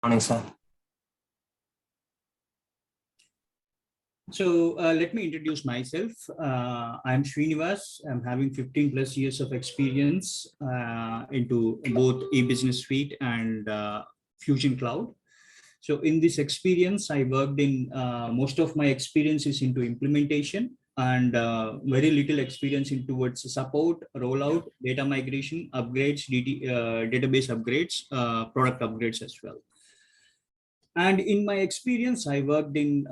Morning, sir. So let me introduce myself. I'm Srinivas. I'm having 15 plus years of experience into both e-business suite and Fusion Cloud. So in this experience, I worked in most of my experience is into implementation and very little experience in towards support, rollout, data migration, upgrades, database upgrades, product upgrades as well. And in my experience, I worked in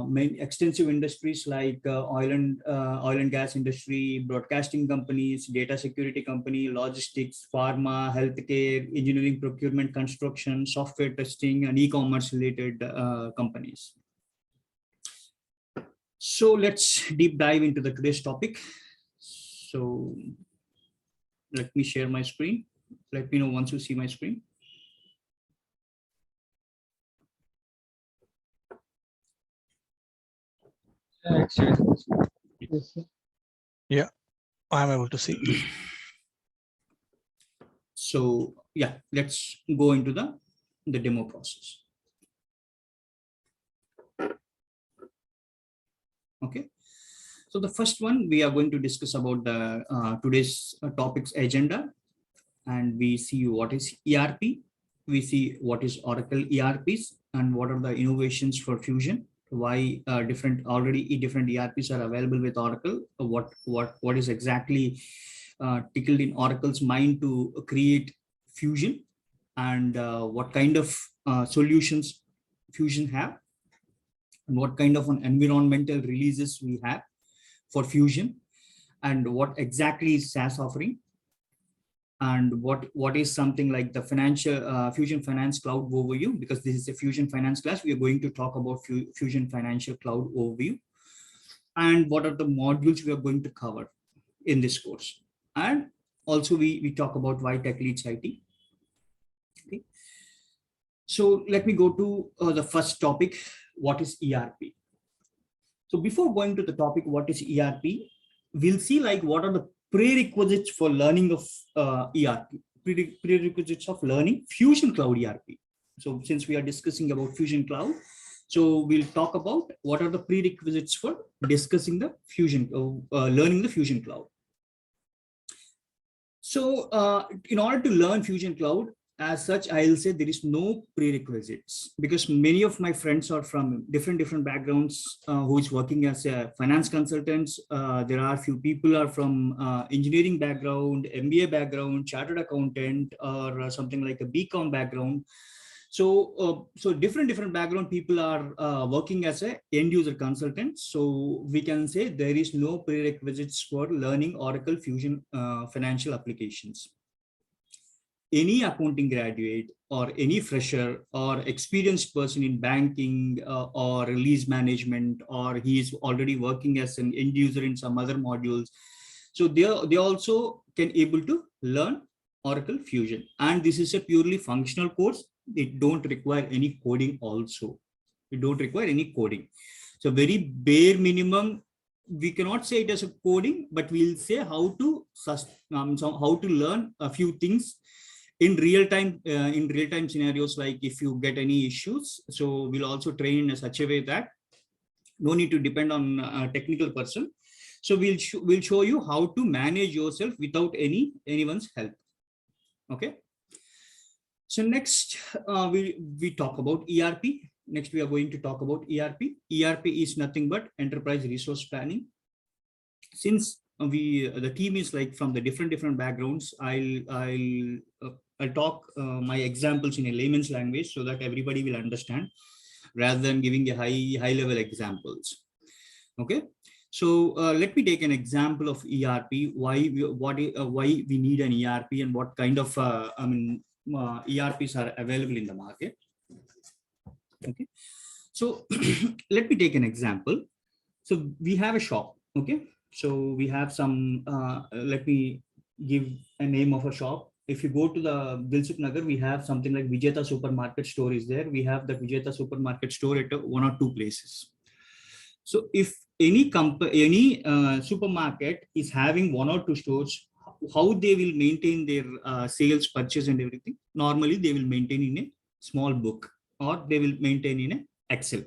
many extensive industries like oil and gas industry, broadcasting companies, data security company, logistics, pharma, healthcare, engineering, procurement, construction, software testing, and e-commerce related companies. So let's deep dive into the today's topic. So let me share my screen. Let me know once you see my screen. Yeah, I'm able to see. So yeah, let's go into the demo process. Okay, so the first one we are going to discuss about the today's topics agenda, and we see what is ERP, we see what is Oracle ERPs, and what are the innovations for Fusion. Why different ERPs are available with Oracle? What is exactly tickled in Oracle's mind to create Fusion, and what kind of solutions Fusion have, and what kind of an environmental releases we have for Fusion, and what exactly is SaaS offering, and what is something like the financial Fusion Finance Cloud overview. Because this is a Fusion Finance class, we are going to talk about Fusion Financial Cloud overview, and what are the modules we are going to cover in this course. And also we talk about why tech leads IT. Okay, so let me go to the first topic, what is ERP. So before going to the topic what is ERP, we'll see like what are the prerequisites for learning of ERP, prerequisites of learning Fusion Cloud ERP. So since we are discussing about Fusion Cloud, so we'll talk about what are the prerequisites for discussing the Fusion, learning the Fusion Cloud. So in order to learn Fusion Cloud, as such, I'll say there is no prerequisites, because many of my friends are from different backgrounds who is working as a finance consultants. There are a few people are from engineering background, MBA background, chartered accountant, or something like a BCom background. So different background people are working as a end user consultant. So we can say there is no prerequisites for learning Oracle Fusion financial applications. Any accounting graduate or any fresher or experienced person in banking or release management, or he is already working as an end user in some other modules, so they also can able to learn Oracle Fusion. And this is a purely functional course. It don't require any coding also. It don't require any coding. So very bare minimum, we cannot say it as a coding, but we'll say how to learn a few things in real time scenarios. Like if you get any issues, so we'll also train in such a way that no need to depend on a technical person. So we'll show you how to manage yourself without anyone's help. Okay, so next we talk about ERP. Next we are going to talk about ERP. ERP is nothing but enterprise resource planning. Since the team is like from the different backgrounds, I'll talk my examples in a layman's language so that everybody will understand, rather than giving a high level examples. Okay, so let me take an example of ERP. Why we need an ERP, and what kind of ERPs are available in the market. Okay, so let me take an example. So we have a shop. Okay, so we have some let me give a name of a shop. If you go to the Dilsuk Nagar, we have something like Vijeta Supermarket store is there. We have the Vijeta Supermarket store at one or two places. So if any supermarket is having one or two stores, how they will maintain their sales, purchase and everything? Normally they will maintain in a small book. or they will maintain in a Excel.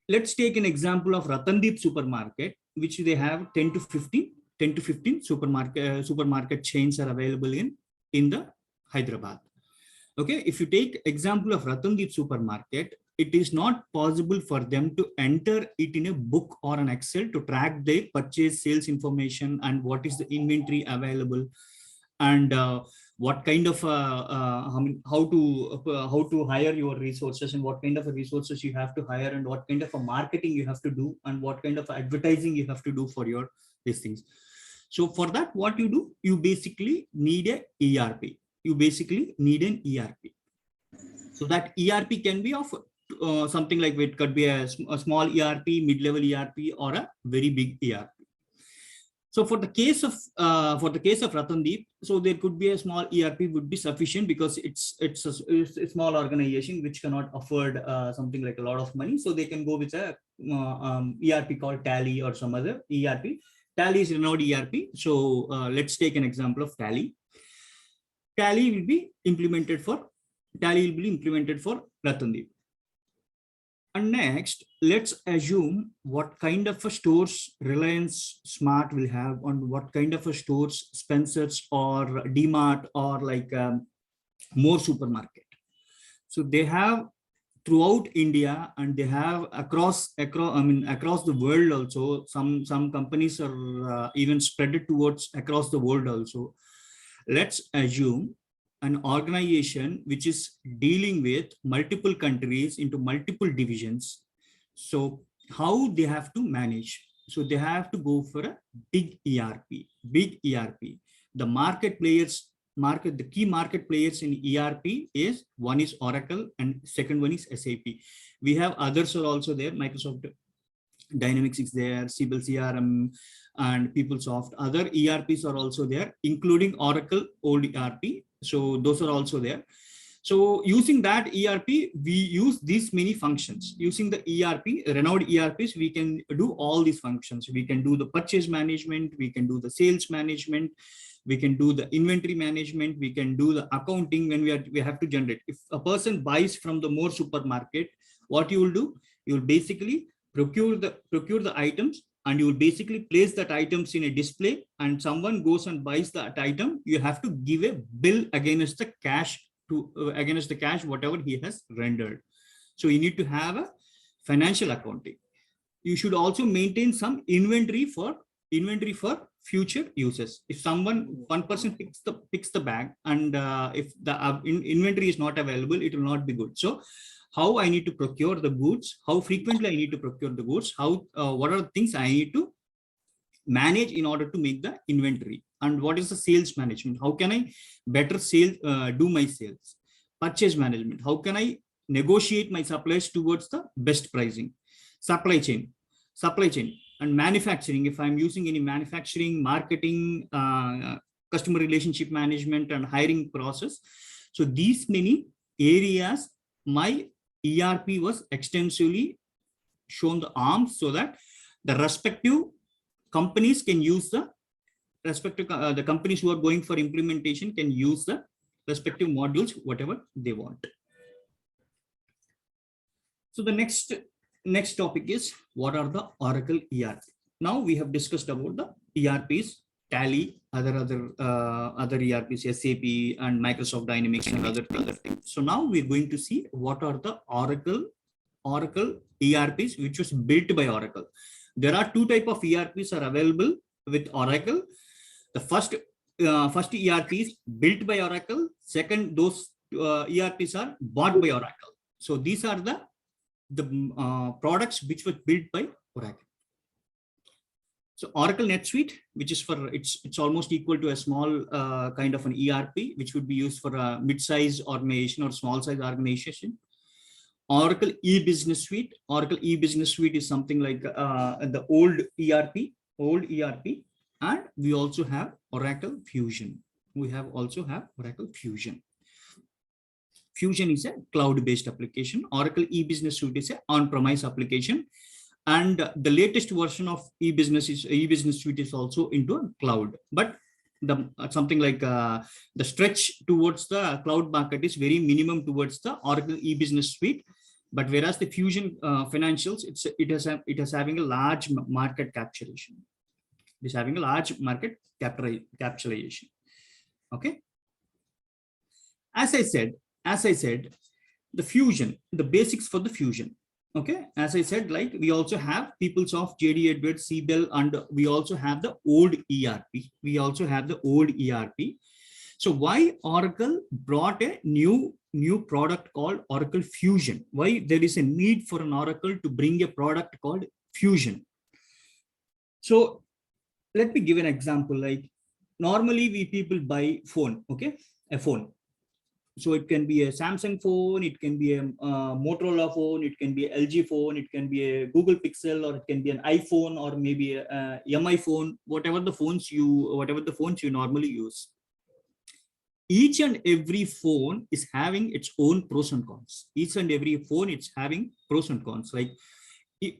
Let's take an example of Ratandeep supermarket, which they have 10 to 15 supermarket chains are available in the Hyderabad. Okay, if you take example of Ratandeep supermarket, it is not possible for them to enter it in a book or an Excel to track their purchase sales information and what is the inventory available and what kind of how to hire your resources and what kind of resources you have to hire and what kind of a marketing you have to do and what kind of advertising you have to do for your these things. So for that, what you do, you basically need a ERP. You basically need an ERP. So that ERP can be of something like it could be a small ERP, mid-level ERP, or a very big ERP. So for the case of Ratandeep, so there could be a small ERP would be sufficient because it's a small organization which cannot afford something like a lot of money. So they can go with a ERP called Tally or some other ERP. Tally is renowned ERP. So let's take an example of Tally. Tally will be implemented for Ratandeep. And next, let's assume what kind of a stores Reliance Smart will have, on what kind of a stores Spencer's or DMart or like more supermarket. So they have throughout India and they have across the world also. Some companies are even spread it towards across the world also. Let's assume an organization which is dealing with multiple countries into multiple divisions. So how they have to manage? So they have to go for a big ERP. The the key market players in ERP is one is Oracle and second one is SAP. We have others are also there. Microsoft Dynamics is there, Siebel CRM and PeopleSoft. Other ERPs are also there, including Oracle old ERP. So those are also there. So using that ERP, we use these many functions. Using the ERP, renowned ERPs, we can do all these functions. We can do the purchase management, we can do the sales management, we can do the inventory management, we can do the accounting when we have to generate. If a person buys from the more supermarket, what you will do, you will basically procure the items and you will basically place that items in a display, and someone goes and buys that item. You have to give a bill against the cash whatever he has rendered. So you need to have a financial accounting. You should also maintain some inventory for future uses. If one person picks the bag and if the inventory is not available, it will not be good. So how I need to procure the goods, how frequently I need to procure the goods, what are the things I need to manage in order to make the inventory, and what is the sales management? How can I better do my sales? Purchase management. How can I negotiate my suppliers towards the best pricing? Supply chain and manufacturing. If I'm using any manufacturing, marketing, customer relationship management and hiring process. So these many areas, my ERP was extensively shown the arms so that the respective companies can use the companies who are going for implementation can use the respective modules, whatever they want. So the next topic is what are the Oracle ERP. Now we have discussed about the ERPs, Tally, other ERPs, SAP and Microsoft Dynamics and other things. So now we're going to see what are the Oracle ERPs which was built by Oracle. There are two types of ERPs are available with Oracle. The first ERP is built by Oracle. Second, those ERPs are bought by Oracle. So these are the products which were built by Oracle. So Oracle NetSuite, which is for it's almost equal to a small kind of an ERP, which would be used for a mid-size organization or small-size organization. Oracle e-business suite. Oracle e-business suite is something like the old ERP, and we also have Oracle Fusion. Oracle Fusion. Fusion is a cloud-based application. Oracle e-business suite is an on-premise application. And the latest version of e-business suite is also into a cloud. But the something like the stretch towards the cloud market is very minimum towards the Oracle e-business suite. But whereas the Fusion financials, it is having a large market capitalization. It is having a large market capitalization. Okay. As I said, the Fusion, the basics for the Fusion. Okay, as I said, like we also have PeopleSoft, JD Edwards, CBEL, and we also have the old ERP. So why Oracle brought a new product called Oracle Fusion? Why there is a need for an Oracle to bring a product called Fusion? So let me give an example. Like normally we people buy phone, okay, a phone. So it can be a Samsung phone, it can be a Motorola phone, it can be a LG phone, it can be a Google Pixel, or it can be an iPhone, or maybe a MI phone, whatever the phones you normally use. Each and every phone is having its own pros and cons. Each and every phone it's having pros and cons. Like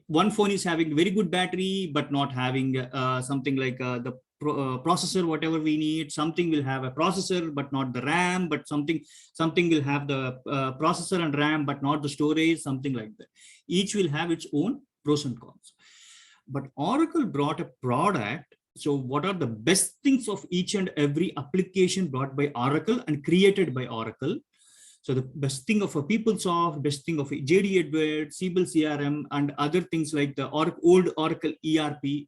one phone is having very good battery, but not having something like the processor, whatever we need. Something will have a processor, but not the RAM, but something will have the processor and RAM, but not the storage, something like that. Each will have its own pros and cons. But Oracle brought a product. So what are the best things of each and every application brought by Oracle and created by Oracle? So the best thing of a PeopleSoft, best thing of a JD Edwards, CBEL CRM, and other things like the old Oracle ERP,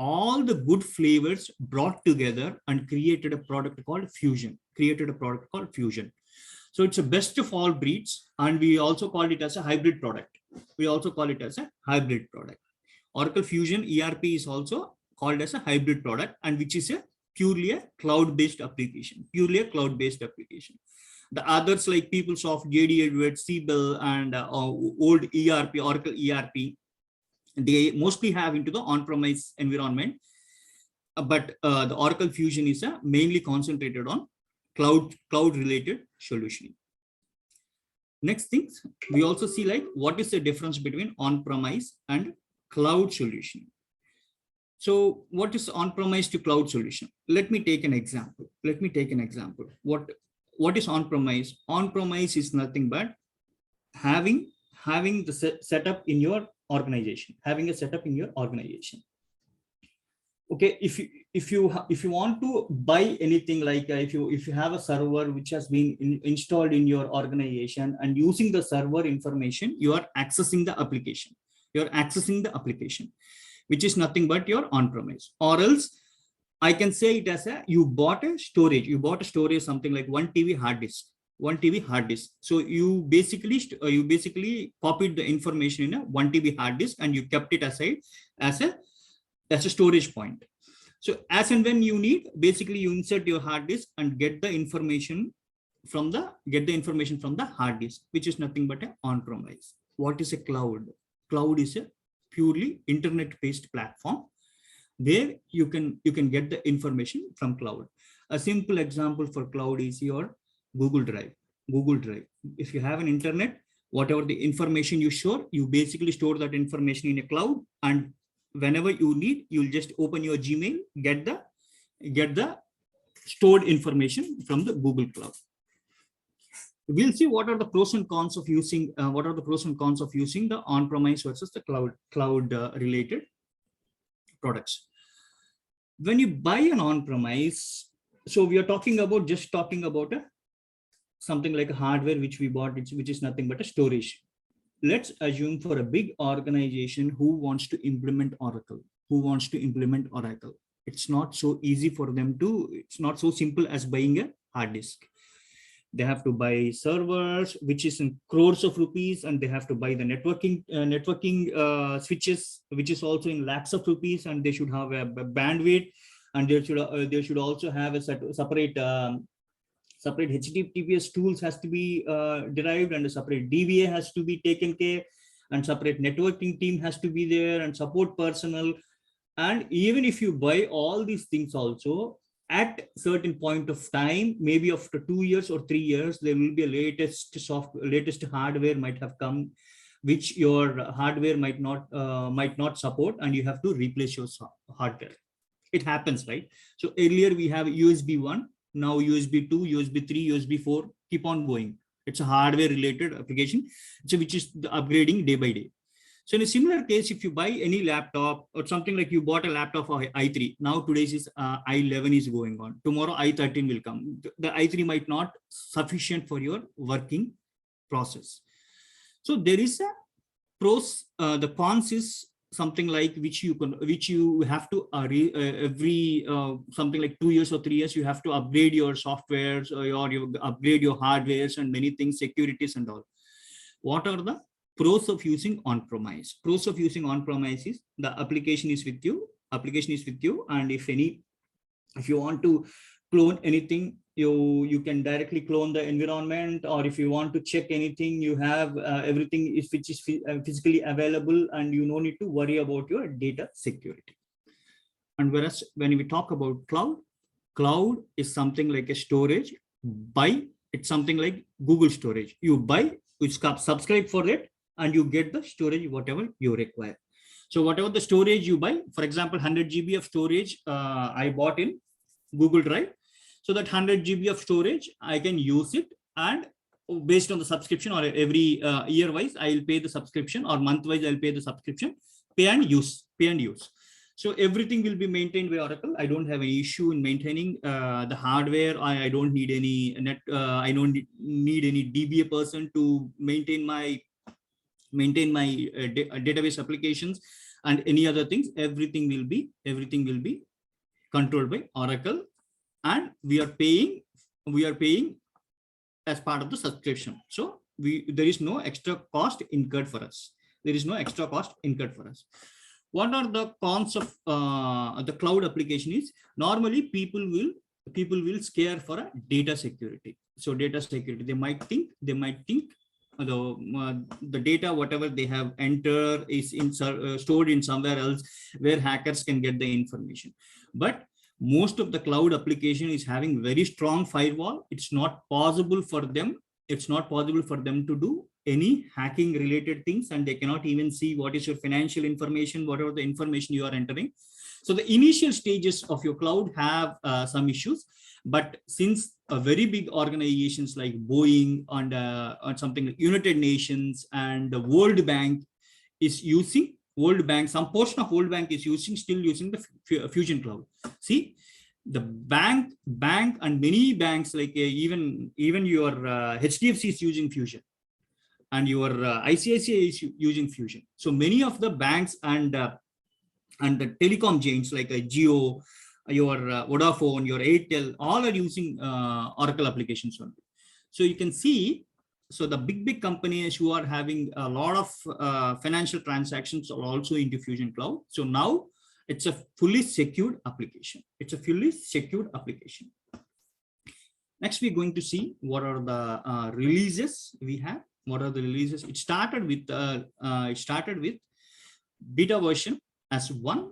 all the good flavors brought together and created a product called Fusion. So it's a best of all breeds, and we also call it as a hybrid product. Oracle Fusion ERP is also called as a hybrid product, and which is a purely a cloud-based application. The others like PeopleSoft, JD Edwards, CBEL, and old ERP, Oracle ERP, they mostly have into the on-premise environment. But the Oracle Fusion is mainly concentrated on cloud-related solutioning. Next things, we also see like what is the difference between on-premise and cloud solution. So what is on-premise to cloud solution? Let me take an example. What is on-premise? On-premise is nothing but having the setup in your organization, Okay, if you want to buy anything, like if you have a server which has been installed in your organization, and using the server information, you are accessing the application. Which is nothing but your on-premise. Or else I can say it as you bought a storage, something like 1 TB hard disk. So you basically copied the information in a 1 TB hard disk, and you kept it aside as a storage point. So as and when you need, basically you insert your hard disk and get the information from the hard disk, which is nothing but an on-premise. What is a cloud? Cloud is a purely internet-based platform where you can get the information from cloud. A simple example for cloud is your Google Drive. If you have an internet, whatever the information you store, you basically store that information in a cloud, and whenever you need, you'll just open your Gmail, get the stored information from the Google Cloud. We'll see what are the pros and cons of using the on-premise versus the cloud related products. When you buy an on-premise, so we are talking about something like a hardware which we bought, which is nothing but a storage. Let's assume for a big organization who wants to implement Oracle. It's not so easy for them it's not so simple as buying a hard disk. They have to buy servers, which is in crores of rupees, and they have to buy the networking switches, which is also in lakhs of rupees, and they should have a bandwidth, and they should also have a separate HTTPS tools has to be derived, and a separate DBA has to be taken care, and separate networking team has to be there, and support personnel. And even if you buy all these things also, at certain point of time, maybe after 2 years or 3 years, there will be a latest hardware might have come, which your hardware might not support, and you have to replace your hardware. It happens, right? So earlier we have USB 1, now USB 2, USB 3, USB 4, keep on going. It's a hardware related application, so which is the upgrading day by day. So in a similar case, if you buy any laptop or something like you bought a laptop for i3, now today's is i11 is going on. Tomorrow i13 will come. The i3 might not sufficient for your working process. So there is a pros, the cons is something like which you have to every something like 2 years or 3 years you have to upgrade your softwares or you upgrade your hardwares and many things, securities and all. What are the pros of using on-premise? Pros of using on-premise is the application is with you, and if you want to clone anything, you can directly clone the environment, or if you want to check anything, you have everything which is physically available, and you no need to worry about your data security. And whereas when we talk about cloud is something like a storage. It's something like Google storage. You buy, you subscribe for it, and you get the storage whatever you require. So whatever the storage you buy, for example, 100 GB of storage I bought in Google Drive. So that 100 GB of storage, I can use it, and based on the subscription, or every year wise, I will pay the subscription, or month wise, I'll pay the subscription, pay and use. So everything will be maintained by Oracle. I don't have any issue in maintaining the hardware. I don't need any I don't need any DBA person to maintain my database applications and any other things. Everything will be controlled by Oracle, and we are paying as part of the subscription. So there is no extra cost incurred for us. What are the cons of the cloud application is, normally people will scare for a data security. So data security, they might think the data whatever they have entered is stored in somewhere else where hackers can get the information. But most of the cloud application is having very strong firewall. It's not possible for them to do any hacking related things, and they cannot even see what is your financial information, whatever the information you are entering. So the initial stages of your cloud have some issues, but since a very big organizations like Boeing and something like United Nations and the World Bank is using, some portion of World Bank is still using the Fusion Cloud. See, the bank and many banks like even your HDFC is using Fusion, and your ICICI is using Fusion. So many of the banks and the telecom giants like Jio, your Vodafone, your Airtel, all are using Oracle applications only. So you can see, so the big companies who are having a lot of financial transactions are also into Fusion Cloud. So now it's a fully secured application. Next, we're going to see what are the releases we have. It started with beta version as 1,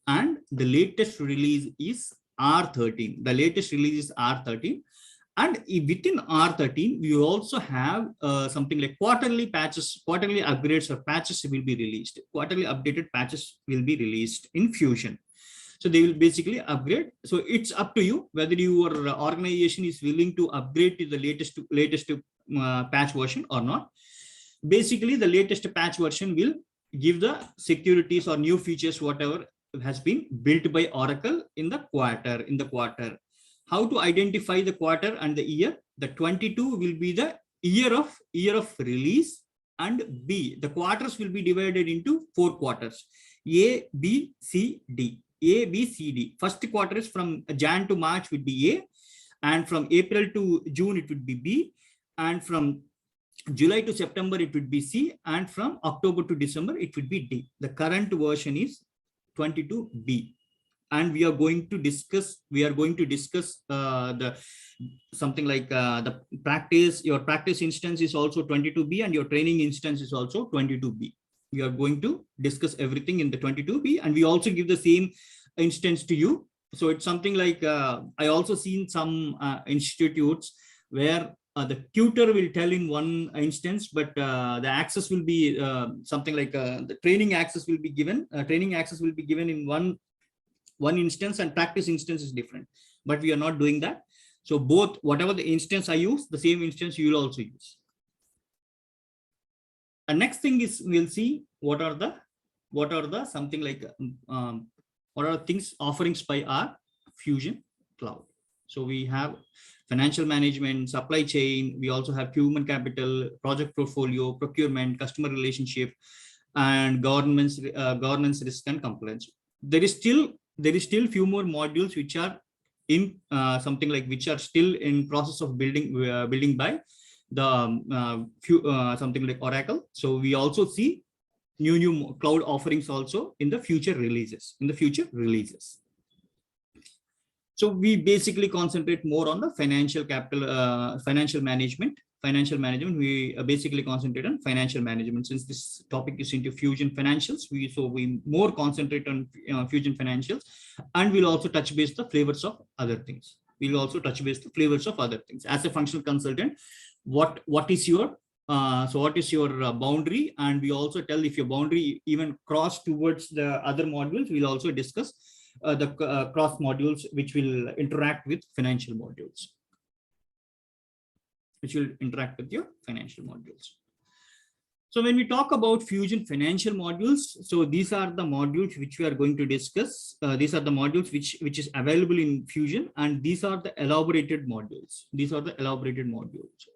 and the latest release is R13. And within R13, we also have something like quarterly upgrades or patches will be released. Quarterly updated patches will be released in Fusion. So they will basically upgrade. So it's up to you whether your organization is willing to upgrade to the latest patch version or not. Basically, the latest patch version will give the securities or new features whatever has been built by Oracle in the quarter. How to identify the quarter and the year? The 22 will be the year of release, and B, the quarters will be divided into 4 quarters: A, B, C, D. First quarter is from Jan to March would be A, and from April to June it would be B, and from July to September it would be C, and from October to December it would be D. The current version is 22B, and we are going to discuss the something like the practice. Your practice instance is also 22B, and your training instance is also 22B. We are going to discuss everything in the 22B, and we also give the same instance to you. So it's something like I also seen some institutes where the tutor will tell in one instance, but the access will be something like the training access will be given. Training access will be given in one one instance and practice instance is different, but we are not doing that. So both, whatever the instance I use, the same instance you will also use. And next thing is we'll see what are the something like what are things offerings by our Fusion Cloud. So we have financial management, supply chain. We also have human capital, project portfolio, procurement, customer relationship, and governance, risk and compliance. There is still few more modules which are in something like which are still in process of building by the something like Oracle. So we also see new cloud offerings also in the future releases. So we basically concentrate more on the financial capital, financial management. We basically concentrate on financial management. Since this topic is into Fusion Financials, we more concentrate on Fusion Financials, and we'll also touch base the flavors of other things. As a functional consultant, what is your boundary, and we also tell if your boundary even cross towards the other modules. We'll also discuss the cross modules which will interact with financial modules. So when we talk about Fusion financial modules, so these are the modules which we are going to discuss. These are the modules which is available in Fusion, and these are the elaborated modules.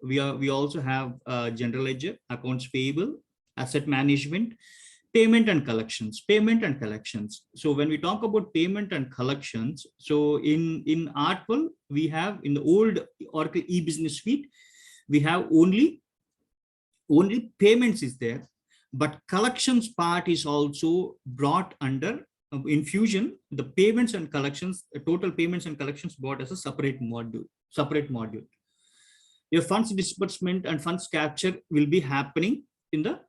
We also have general ledger, accounts payable, asset management, payment and collections. So when we talk about payment and collections, so in Artful, we have in the old Oracle e-business suite, we have only payments is there, but collections part is also brought under in Fusion. The payments and collections, total payments and collections brought as a separate module. Your funds disbursement and funds capture will be happening in the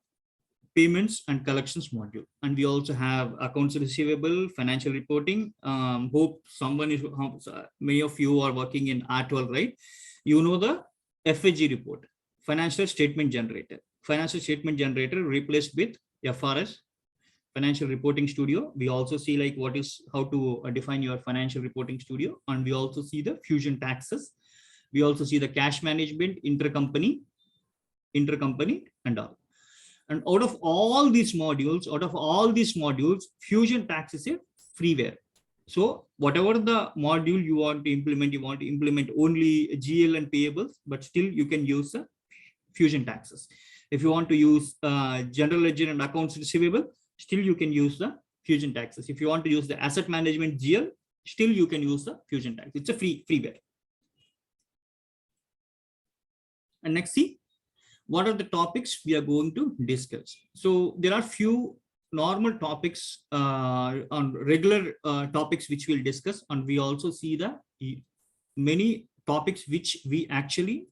payments and collections module. And we also have accounts receivable, financial reporting. Hope many of you are working in R12, right? You know the FAG report, financial statement generator. Replaced with FRS, Financial Reporting Studio. We also see like how to define your Financial Reporting Studio, and we also see the Fusion taxes. We also see the cash management, intercompany, and all. And out of all these modules, Fusion tax is a freeware. So whatever the module you want to implement only GL and payables, but still you can use the Fusion taxes. If you want to use general ledger and accounts receivable, still you can use the Fusion taxes. If you want to use the asset management GL, still you can use the Fusion tax. It's a freeware. And next, see what are the topics we are going to discuss. So there are few normal topics on regular topics which we'll discuss, and we also see the many topics which we actually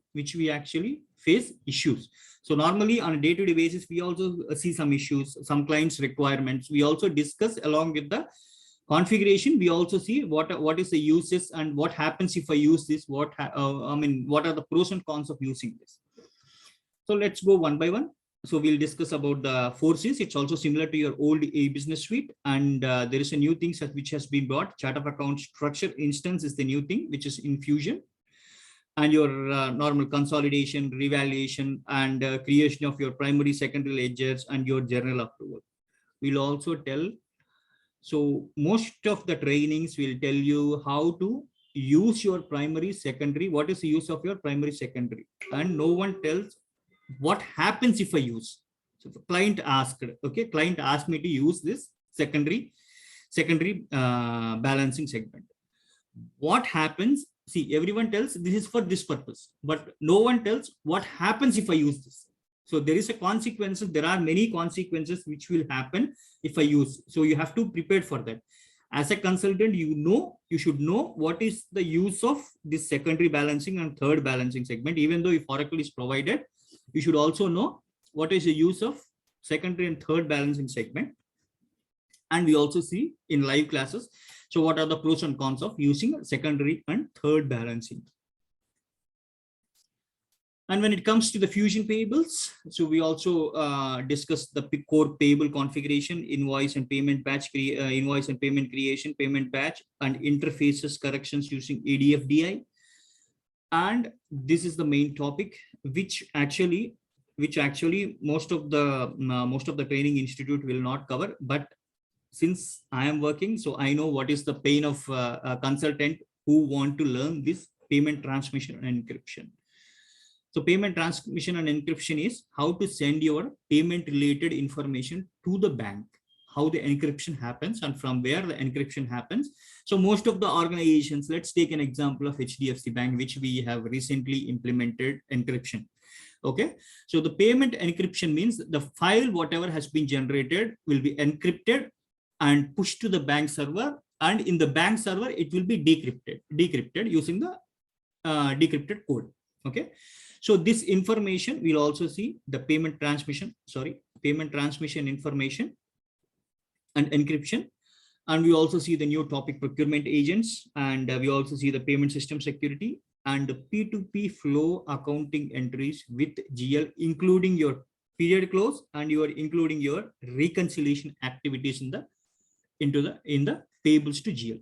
face issues. So normally on a day-to-day basis, we also see some issues, some clients requirements. We also discuss along with the configuration. We also see what is the uses and what happens if I use this. What are the pros and cons of using this? So let's go one by one. So we'll discuss about the 4Cs. It's also similar to your old e-business suite, and there is a new thing which has been brought. Chart of account structure instance is the new thing which is in Fusion, and your normal consolidation, revaluation, and creation of your primary, secondary ledgers, and your journal approval. We'll also tell. So most of the trainings will tell you how to use your primary, secondary. What is the use of your primary, secondary? And no one tells what happens if I use. So the client asked, okay, client asked me to use this secondary balancing segment. What happens? See, everyone tells this is for this purpose, but no one tells what happens if I use this. So there is a consequences. There are many consequences which will happen if I use. So you have to prepare for that. As a consultant, you should know what is the use of this secondary balancing and third balancing segment. Even though if Oracle is provided, you should also know what is the use of secondary and third balancing segment. And we also see in live classes, so what are the pros and cons of using secondary and third balancing. And when it comes to the Fusion payables, so we also discussed the core payable configuration, invoice and payment batch, invoice and payment creation, payment batch, and interfaces corrections using ADFDI. And this is the main topic, which actually most of the training institute will not cover. But since I am working, so I know what is the pain of a consultant who want to learn this payment transmission and encryption. So payment transmission and encryption is how to send your payment related information to the bank, how the encryption happens and from where the encryption happens. So most of the organizations, let's take an example of HDFC Bank, which we have recently implemented encryption. Okay, so the payment encryption means the file, whatever has been generated, will be encrypted and pushed to the bank server. And in the bank server, it will be decrypted using the decrypted code. Okay. So this information we'll also see the payment transmission information and encryption. And we also see the new topic procurement agents, and we also see the payment system security and the P2P flow accounting entries with GL, including your period close and including your reconciliation activities in the payables to GL.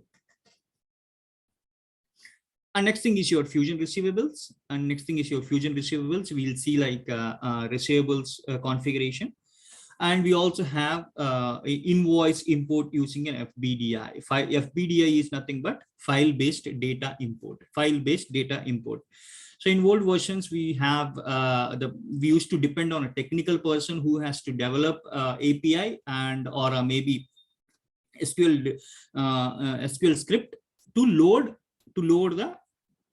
And next thing is your Fusion receivables. We'll see like receivables configuration. And we also have invoice import using an FBDI. FBDI is nothing but file-based data import. So in old versions, we have we used to depend on a technical person who has to develop API or maybe SQL script to load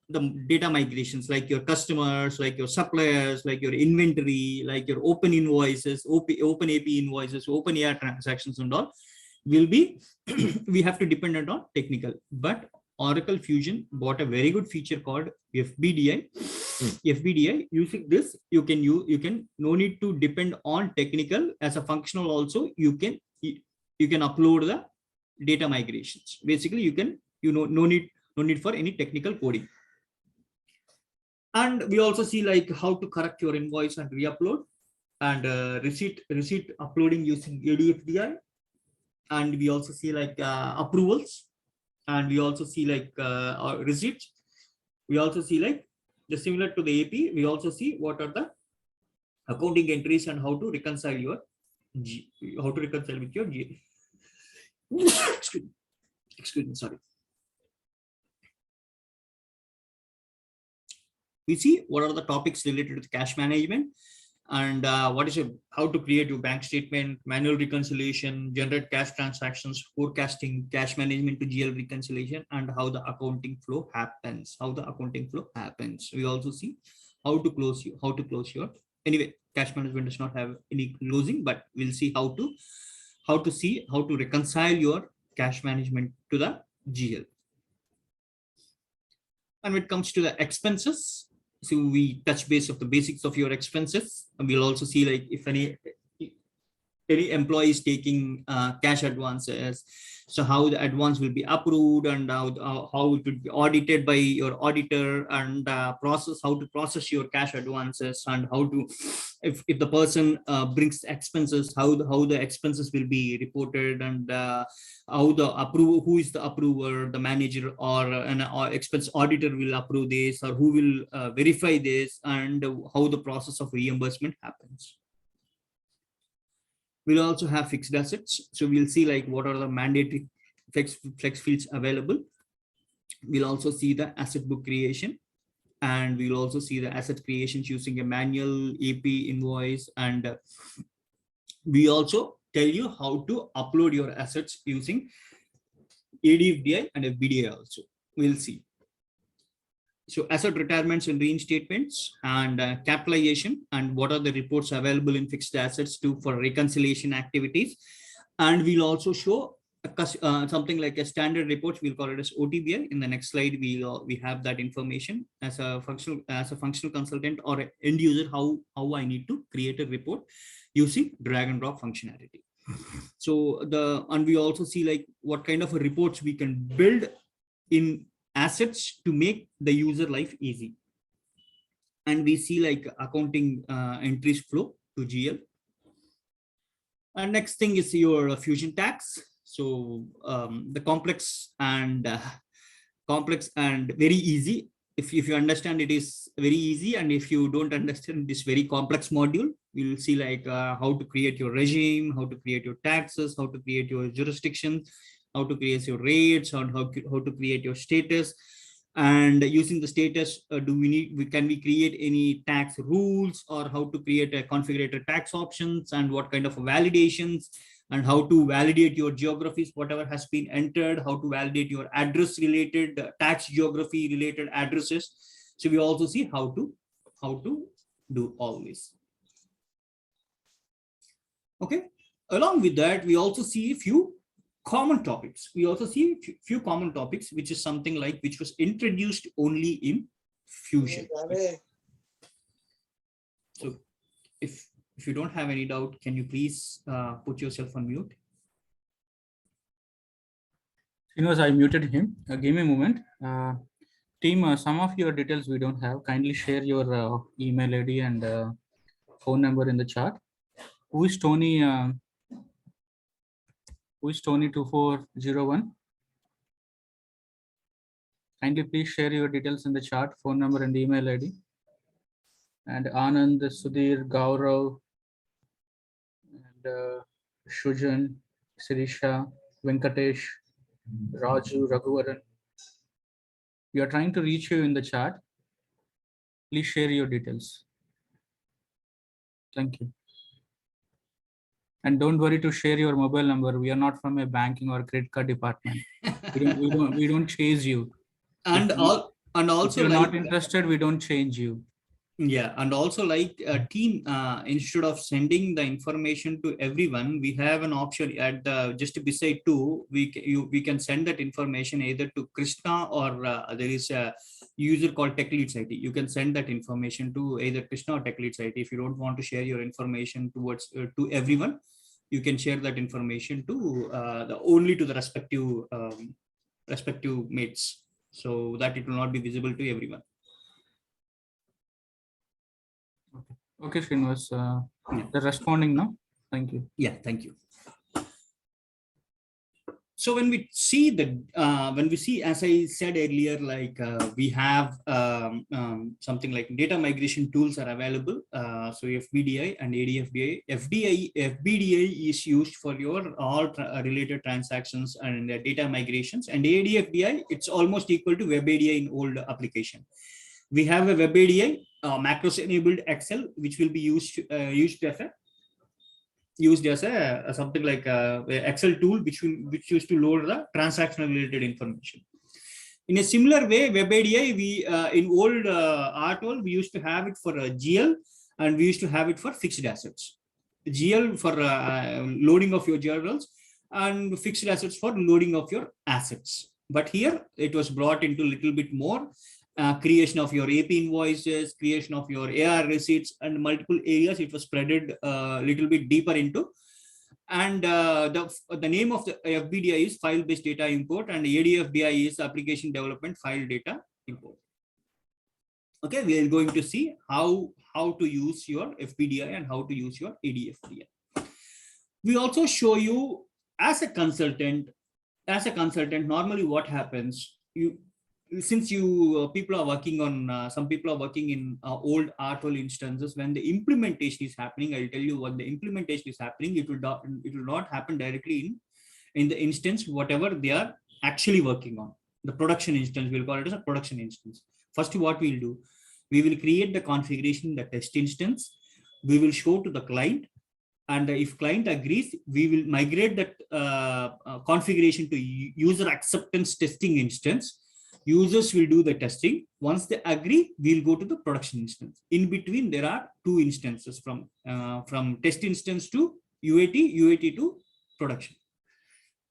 the data migrations, like your customers, like your suppliers, like your inventory, like your open invoices, open AP invoices, open AR transactions and all will be we have to depend on technical. But Oracle Fusion bought a very good feature called FBDI. FBDI, using this, you can no need to depend on technical. As a functional also, you can upload the data migrations. Basically, no need for any technical coding. And we also see like how to correct your invoice and re-upload, and receipt uploading using ADFDI. And we also see like approvals, and we also see like receipts. We also see like just similar to the AP. We also see what are the accounting entries and how to reconcile with your G. Excuse me, sorry. We see what are the topics related to cash management, and how to create your bank statement, manual reconciliation, generate cash transactions, forecasting, cash management to GL reconciliation, and how the accounting flow happens. We also see how to close your. Anyway, cash management does not have any closing, but we'll see how to reconcile your cash management to the GL. And when it comes to the expenses, so we touch base of the basics of your expenses, and we'll also see like if any employee is taking cash advances, so how the advance will be approved, and how it would be audited by your auditor, and how to process your cash advances, and how to if the person brings expenses, how the expenses will be reported, and who is the approver, the manager or an expense auditor will approve this, or who will verify this, and how the process of reimbursement happens. We'll also have fixed assets. So we'll see like what are the mandatory flex fields available. We'll also see the asset book creation, and we'll also see the asset creations using a manual AP invoice. And we also tell you how to upload your assets using ADFDI and FBDI also. We'll see. So asset retirements and reinstatements, and capitalization, and what are the reports available in fixed assets for reconciliation activities. And we'll also show something like a standard report. We'll call it as OTBI. In the next slide, we have that information as a functional consultant or an end user, how I need to create a report using drag and drop functionality. So and we also see like what kind of reports we can build in assets to make the user life easy. and we see like accounting entries flow to GL. And next thing is your fusion tax. So the complex and very easy. If you understand, it is very easy, and if you don't understand this very complex module, you'll see like how to create your regime, how to create your taxes, how to create your jurisdictions, how to create your rates, and how to create your status. And using the status, can we create any tax rules, or how to create a configurator tax options, and what kind of validations, and how to validate your geographies, whatever has been entered, how to validate your address related tax geography related addresses. So we also see how to do all this. Okay. Along with that, we also see a few common topics. We also see a few common topics, which is something like which was introduced only in Fusion. So if you don't have any doubt, can you please put yourself on mute? I muted him. Give me a moment. Team, some of your details we don't have. Kindly share your email ID and phone number in the chat. Who is Tony? Who is Tony 2401? Kindly please share your details in the chat, phone number and email ID. And Anand, Sudhir, Gaurav, and Shujan, Sirisha, Venkatesh, Raju, Raghuvaran. We are trying to reach you in the chat. Please share your details. Thank you. And don't worry to share your mobile number. We are not from a banking or credit card department. We don't chase you. And also, if you're not interested, we don't change you. Yeah, and also like a team, instead of sending the information to everyone, we have an option at the just beside two. We can send that information either to Krishna, or there is a user called Tech Leads IT. You can send that information to either Krishna or Tech Leads IT. If you don't want to share your information towards to everyone, you can share that information to only to the respective mates, so that it will not be visible to everyone. Okay, Srinivas, they're responding now. Thank you. Yeah, thank you. So when we see as I said earlier, like we have something like data migration tools are available. So FBDI and ADFBI. FBDI is used for your all related transactions and data migrations, and ADFBI, it's almost equal to WebADI in old application. We have a WebADI macros enabled Excel, which will be used as a something like a Excel tool, which used to load the transactional related information. In a similar way, WebADI, we in old RTOL, we used to have it for GL, and we used to have it for fixed assets. GL for loading of your journals, and fixed assets for loading of your assets. But here it was brought into a little bit more. Creation of your AP invoices, creation of your AR receipts, and multiple areas it was spreaded a little bit deeper into. And the name of the FBDI is file-based data import, and ADFBI is application development file data import. Okay, we are going to see how to use your FBDI and how to use your ADFBI. We also show you as a consultant, normally what happens, since people are working on some people are working in old RTOL instances. When the implementation is happening, I'll tell you what the implementation is happening. It will not happen directly in the instance whatever they are actually working on. The production instance, we'll call it as a production instance. First, what we'll do, we will create the configuration in the test instance. We will show to the client, and if client agrees, we will migrate that configuration to user acceptance testing instance. Users will do the testing. Once they agree, we'll go to the production instance. In between, there are two instances from test instance to UAT to production.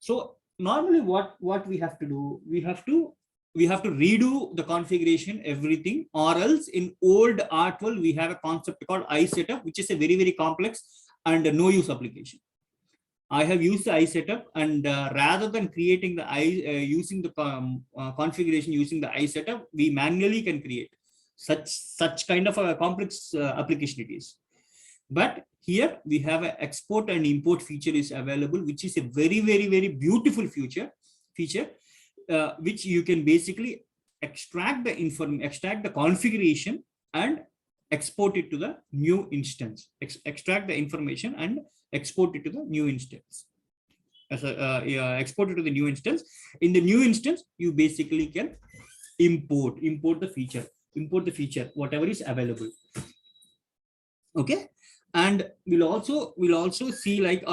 So normally what we have to do, we have to redo the configuration, everything, or else in old RTOL, we have a concept called iSetup, which is a very, very complex and no use application. I have used the iSetup, and rather than creating the using the configuration using the iSetup, we manually can create. such kind of a complex application it is. But here we have an export and import feature is available, which is a very, very, very beautiful feature, which you can basically extract the configuration and export it to the new instance. Extract the information and export it to the new instance. Export it to the new instance. In the new instance, you basically can import the feature, whatever is available. Okay. And we'll also see like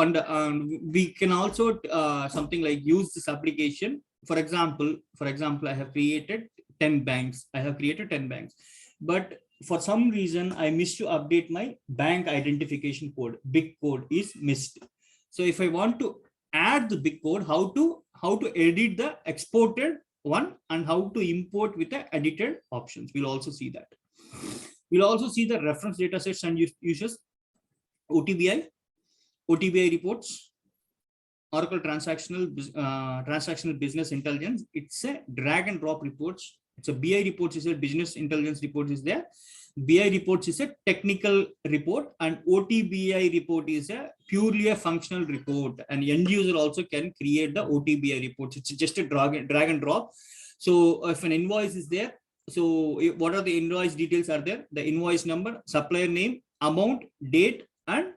we can also something like use this application. For example, I have created 10 banks. But for some reason, I missed to update my bank identification code. Big code is missed. So if I want to add the big code, how to edit the exported one and how to import with the edited options. We'll also see that. We'll also see the reference data sets and uses OTBI reports, Oracle transactional business intelligence. It's a drag and drop reports. It's a BI reports is a business intelligence report is there. BI reports is a technical report, and OTBI report is a purely a functional report. And end user also can create the OTBI reports. It's just a drag and drop. So if an invoice is there, so what are the invoice details are there? The invoice number, supplier name, amount, date, and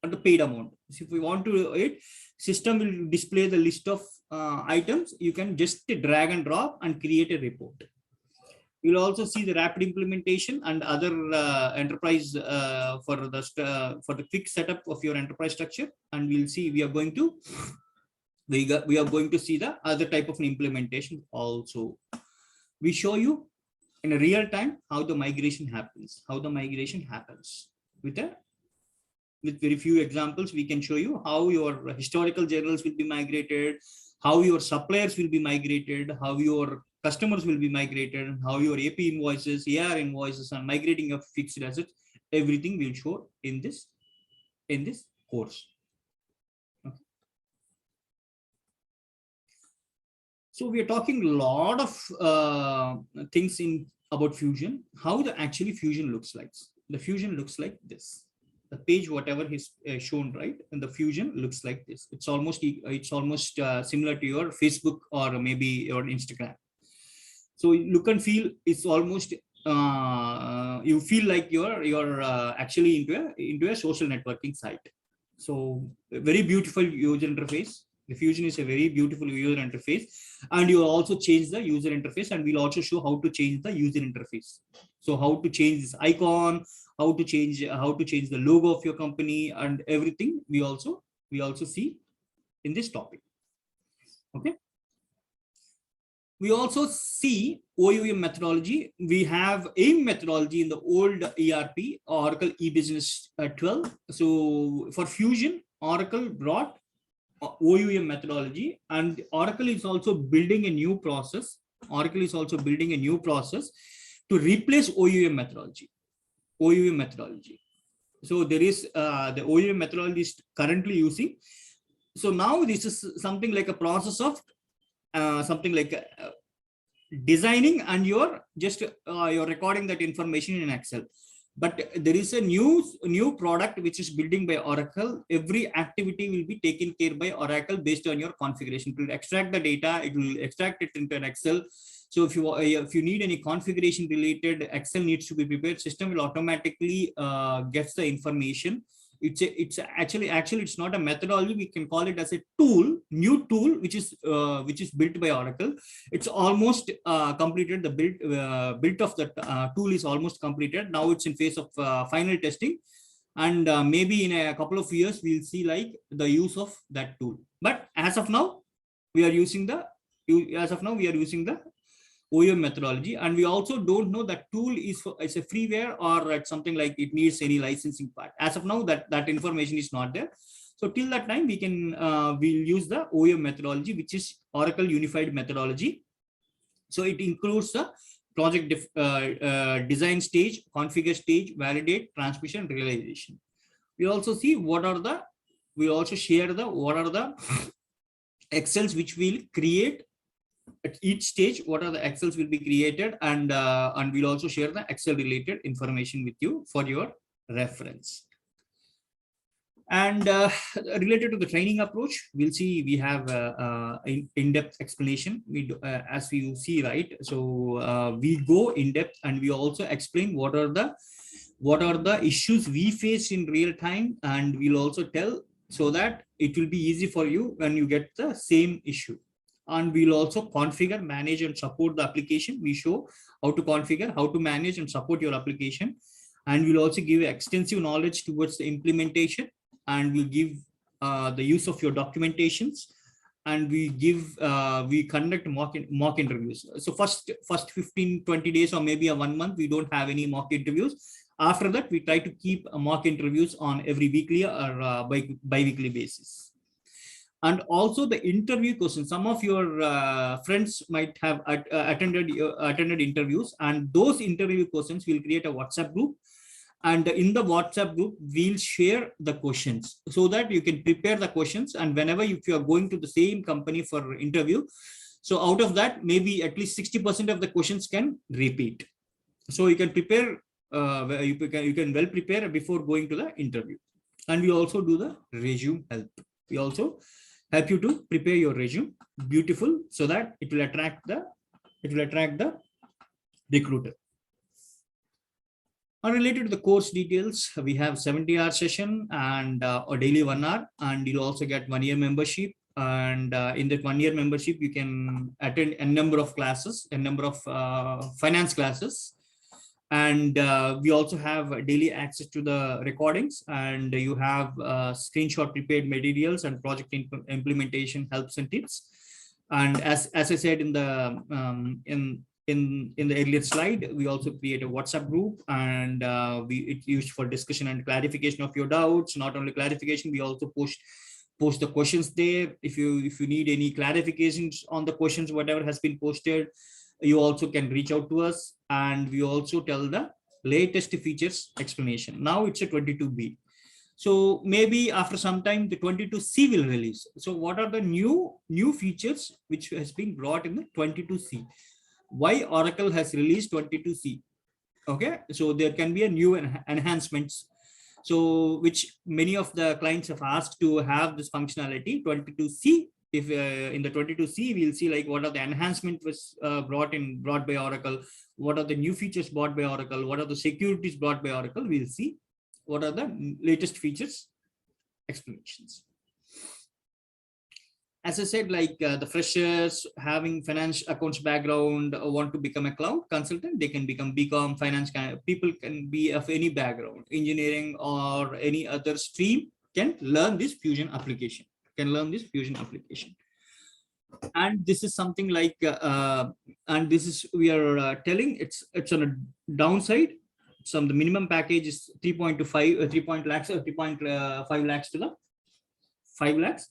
the paid amount. So if we want to do it, system will display the list of items. You can just drag and drop and create a report. You'll also see the rapid implementation and other enterprise for the quick setup of your enterprise structure. And we'll see we are going to see the other type of implementation also. We show you in a real time how the migration happens. With very few examples, we can show you how your historical journals will be migrated, how your suppliers will be migrated, how your customers will be migrated, how your AP invoices, AR invoices, and migrating of fixed assets. Everything will show in this course. Okay. So we are talking a lot of things about Fusion. How the actually Fusion looks like. The Fusion looks like this. The page, whatever is shown, right, and the Fusion looks like this. It's almost similar to your Facebook or maybe your Instagram. So look and feel is almost you feel like you're actually into a social networking site. So a very beautiful user interface. The Fusion is a very beautiful user interface, and you also change the user interface, and we'll also show how to change the user interface. So how to change this icon, how to change the logo of your company, and everything we also see in this topic. Okay. We also see OUM methodology. We have AIM methodology in the old ERP, Oracle eBusiness 12. So for Fusion, Oracle brought OUM methodology, and Oracle is also building a new process. To replace OUM methodology. So there is the OUM methodology is currently using. So now this is something like a process of designing, and you're recording that information in Excel. But there is a new product which is building by Oracle. Every activity will be taken care by Oracle based on your configuration. It will extract the data. It will extract it into an Excel. So if you need any configuration related, Excel needs to be prepared. System will automatically gets the information. It's actually it's not a methodology. We can call it as a new tool, which is built by Oracle. It's almost completed. The build of the tool is almost completed. Now it's in phase of final testing, and maybe in a couple of years we'll see like the use of that tool. But as of now, we are using the OUM methodology, and we also don't know that tool is a freeware or it's something like it needs any licensing part. As of now, that information is not there. So till that time, we can we'll use the OUM methodology, which is Oracle Unified Methodology. So it includes the project design stage, configure stage, validate, transmission, realization. We also see what are the Excels which we'll create at each stage, what are the Excels will be created, and we'll also share the Excel related information with you for your reference. And related to the training approach, we'll see we have in-depth explanation. We do, as we see, right? So we go in depth, and we also explain what are the issues we face in real time, and we'll also tell so that it will be easy for you when you get the same issue. And we'll also configure, manage, and support the application. We show how to configure, how to manage and support your application, and we'll also give extensive knowledge towards the implementation, and we'll give the use of your documentations, and we conduct mock interviews. So first 15-20 days or maybe a 1 month, we don't have any mock interviews. After that, we try to keep mock interviews on every weekly or bi-weekly basis. And also the interview questions, some of your friends might have attended interviews, and those interview questions will create a WhatsApp group. And in the WhatsApp group, we'll share the questions so that you can prepare the questions. And whenever if you are going to the same company for interview, so out of that, maybe at least 60% of the questions can repeat. So you can prepare, you can well prepare before going to the interview. And we also do the resume help. We also help you to prepare your resume beautiful so that it will attract the recruiter. Related to the course details, we have 70-hour session and a daily 1 hour, and you'll also get 1 year membership. And in that 1 year membership, you can attend a number of classes, a number of finance classes. And we also have daily access to the recordings, and you have screenshot prepared materials and project implementation helps and tips. And as I said in the in the earlier slide, we also create a WhatsApp group, and it's used for discussion and clarification of your doubts. Not only clarification, we also post the questions there. If you need any clarifications on the questions, whatever has been posted, you also can reach out to us, and we also tell the latest features explanation. Now it's a 22B. So maybe after some time, the 22C will release. So what are the new features which has been brought in the 22C? Why Oracle has released 22C? Okay, so there can be a new enhancements. So which many of the clients have asked to have this functionality 22C. If in the 22C, we'll see like what are the enhancements was brought by Oracle, what are the new features brought by Oracle, what are the securities brought by Oracle. We'll see what are the latest features explanations. As I said, like the freshers having finance accounts background want to become a cloud consultant, they can become BCom, finance, people can be of any background, engineering or any other stream can learn this Fusion application, And this is something like, and this is, we are telling it's on a downside. So the minimum package is 3.5 lakhs or 3.5 lakhs to the 5 lakhs.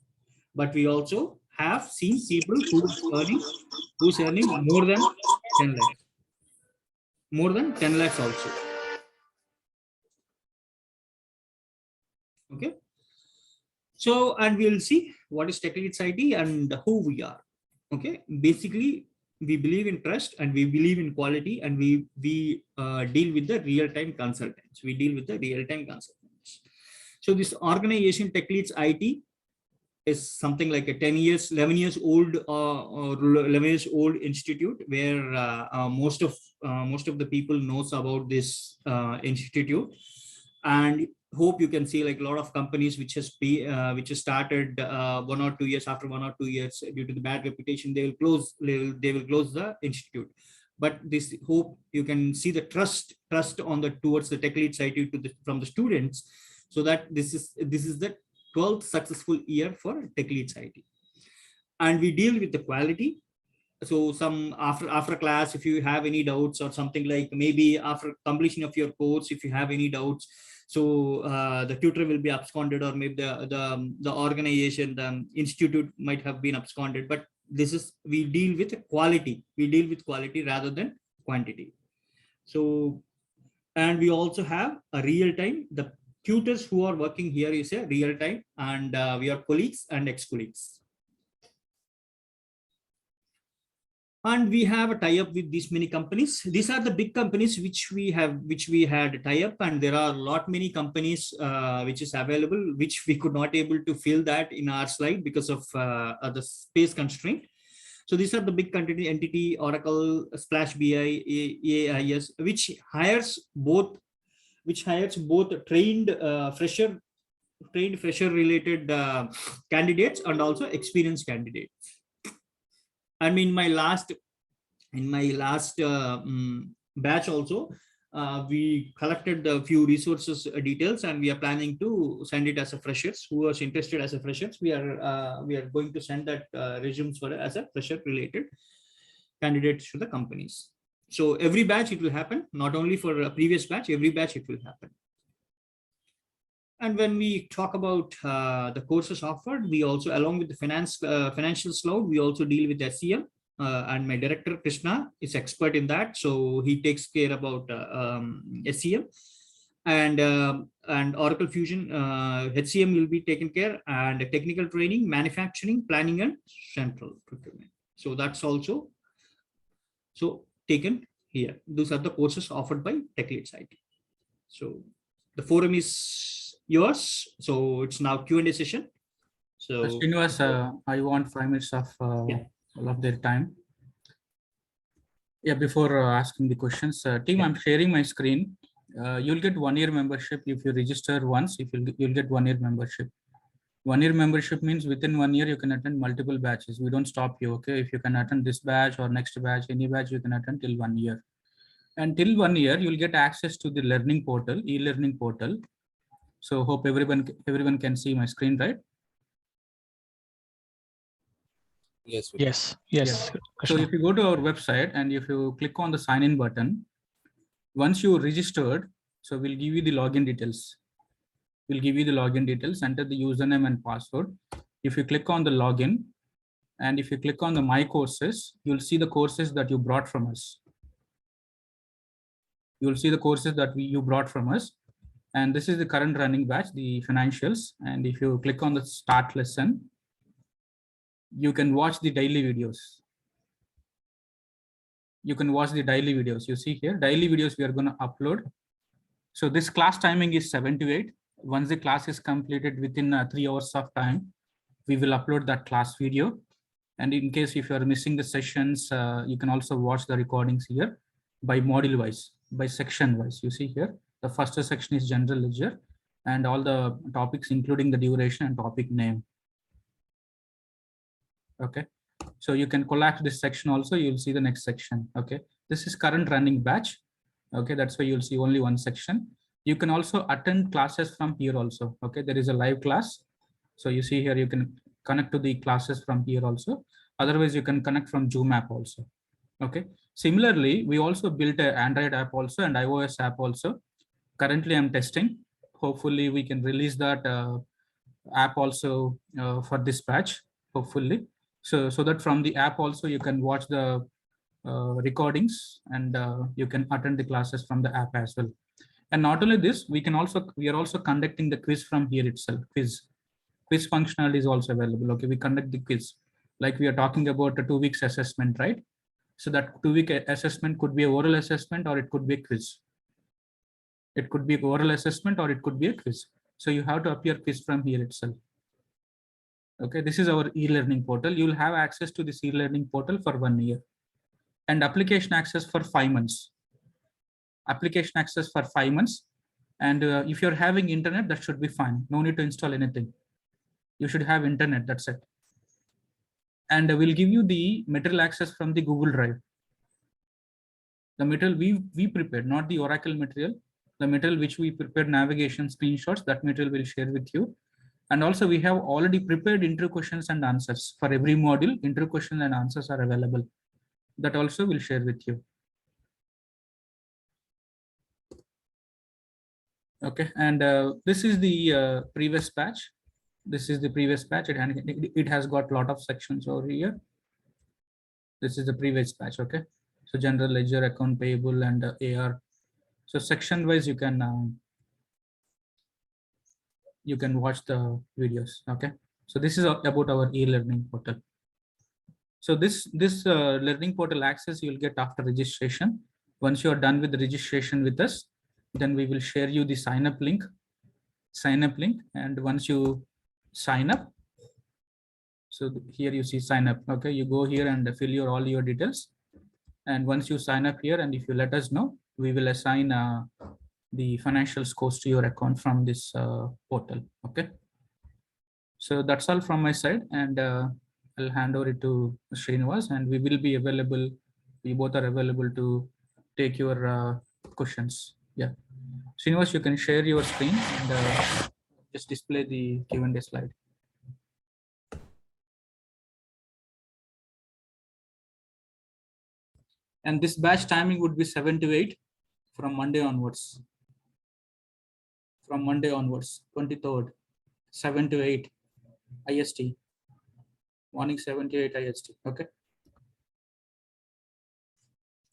But we also have seen people who's earning more than 10 lakhs. More than 10 lakhs also. Okay. So, and we'll see what is Tech Leads IT and who we are. Okay. Basically, we believe in trust and we believe in quality, and we deal with the real-time consultants. So this organization Tech Leads IT is something like a 11 years old institute where most of the people knows about this institute, and hope you can see like a lot of companies which has started 1 or 2 years, after 1 or 2 years due to the bad reputation, they will close the institute. But this hope you can see the trust on the towards the Tech Leads IT from the students, so that this is the 12th successful year for Tech Leads IT. And we deal with the quality. So some after class, if you have any doubts or something, like maybe after completion of your course, if you have any doubts, so the tutor will be absconded, or maybe the organization, the institute might have been absconded. But this is, we deal with quality rather than quantity. So, and we also have a real time, the tutors who are working here is a real time, and we are colleagues and ex-colleagues. And we have a tie-up with these many companies. These are the big companies which we had a tie-up, and there are a lot many companies which is available, which we could not able to fill that in our slide because of the space constraint. So these are the big entity, Oracle, Splash BI, AIS, which hires both trained fresher related candidates and also experienced candidates. I mean, in my last batch also, we collected a few resources details, and we are planning to send it as a freshers. Who was interested as a freshers, we are going to send that resumes for as a fresher related candidates to the companies. So every batch it will happen, not only for a previous batch, every batch it will happen. And when we talk about the courses offered, we also, along with the financial cloud, we also deal with SCM. And my director Krishna is expert in that, so he takes care about SCM, and Oracle Fusion HCM will be taken care, and technical training, manufacturing, planning, and central procurement. So that's also taken here. Those are the courses offered by TechLeads IT. So the forum is yours. So it's now Q&A session. So Srinivas, I want 5 minutes of all of their time. Yeah, before asking the questions, team, I'm sharing my screen. You'll get 1 year membership if you register once. If you'll get 1 year membership. 1 year membership means within 1 year you can attend multiple batches. We don't stop you. Okay, if you can attend this batch or next batch, any batch you can attend till 1 year. And till 1 year, you'll get access to the learning portal, e-learning portal. So hope everyone can see my screen, right? Yes. Yeah. So if you go to our website and if you click on the sign in button, once you registered, so we'll give you the login details. We'll give you the login details, enter the username and password. If you click on the login and if you click on the my courses, you'll see the courses that you brought from us. You'll see the courses that you brought from us. And this is the current running batch, the financials. And if you click on the start lesson, you can watch the daily videos. You can watch the daily videos. You see here, daily videos we are going to upload. So this class timing is 7 to 8. Once the class is completed within 3 hours of time, we will upload that class video. And in case if you are missing the sessions, you can also watch the recordings here by module wise, by section wise. You see here, the first section is general ledger and all the topics, including the duration and topic name. Okay, so you can collapse this section also. You'll see the next section. Okay, this is current running batch. Okay, that's why you'll see only one section. You can also attend classes from here also. Okay, there is a live class. So you see here, you can connect to the classes from here also. Otherwise, you can connect from Zoom app also. Okay, similarly, we also built an Android app also and iOS app also. Currently, I'm testing. Hopefully, we can release that app also for this batch, hopefully. So that from the app also, you can watch the recordings and you can attend the classes from the app as well. And not only this, we are also conducting the quiz from here itself. Quiz functionality is also available. Okay, we conduct the quiz like we are talking about a 2 weeks assessment, right? So that 2-week assessment could be an oral assessment or it could be a quiz. It could be oral assessment or it could be a quiz. So you have to appear quiz from here itself. Okay, this is our e-learning portal. You will have access to this e-learning portal for 1 year and application access for 5 months. Application access for 5 months. And if you're having internet, that should be fine. No need to install anything. You should have internet, that's it. And we'll give you the material access from the Google Drive. The material we prepared, not the Oracle material. The material which we prepared, navigation screenshots, that material we'll share with you. And also we have already prepared interview questions and answers for every module. Interview questions and answers are available. That also we'll share with you. Okay, and this is the previous batch. This is the previous batch, it has got a lot of sections over here. This is the previous batch. Okay, so general ledger, account payable, and AR. So section wise, you can watch the videos. Okay, so this is about our e-learning portal. So this learning portal access you'll get after registration. Once you are done with the registration with us, then we will share you the sign up link. And once you sign up, so here you see sign up. Okay, you go here and fill all your details. And once you sign up here, and if you let us know, we will assign the financial scores to your account from this portal. Okay. So that's all from my side, and I'll hand over it to Srinivas, and we will be available. We both are available to take your questions. Yeah. Srinivas, you can share your screen and just display the Q&A slide. And this batch timing would be 7 to 8 from Monday onwards. From Monday onwards, 23rd, 7 to 8 IST. Morning 7 to 8 IST. Okay.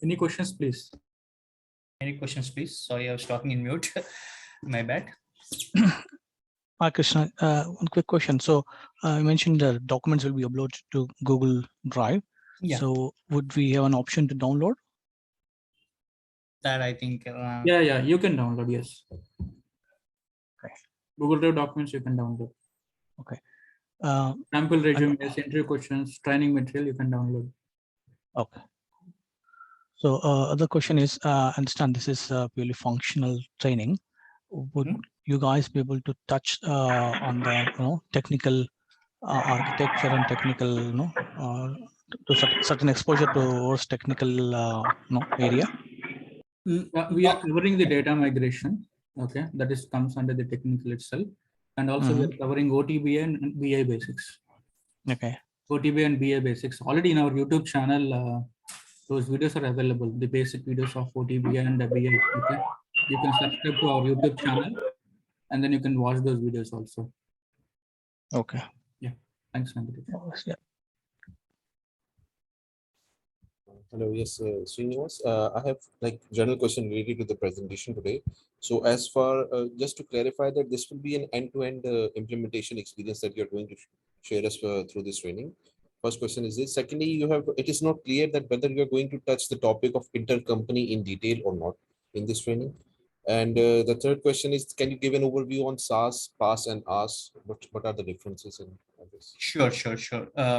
Any questions, please? Any questions, please? Sorry, I was talking in mute. My bad. Hi, Krishna. One quick question. So you mentioned the documents will be uploaded to Google Drive. Yeah. So would we have an option to download? That I think. Yeah, you can download. Yes. Okay. Google Drive documents you can download. Okay. Sample resumes, interview questions, training material you can download. Okay. So other question is, I understand this is purely functional training. Would you guys be able to touch on the technical architecture and technical to certain exposure towards technical area? We are covering the data migration. Okay, that is comes under the technical itself, and also we are covering OTBA and BI basics. Okay. OTBA and BI basics already in our YouTube channel. Those videos are available. The basic videos of OTBA and BI. Okay, you can subscribe to our YouTube channel, and then you can watch those videos also. Okay. Yeah. Thanks, Venkatesh. Yeah. Hello, yes, Srinivas. I have general question related to the presentation today. So as far, just to clarify that this will be an end-to-end implementation experience that you're going to share us through this training. First question is this. Secondly, it is not clear that whether you're going to touch the topic of intercompany in detail or not in this training. And the third question is, can you give an overview on SaaS, PaaS, and IaaS? What are the differences in this? Sure.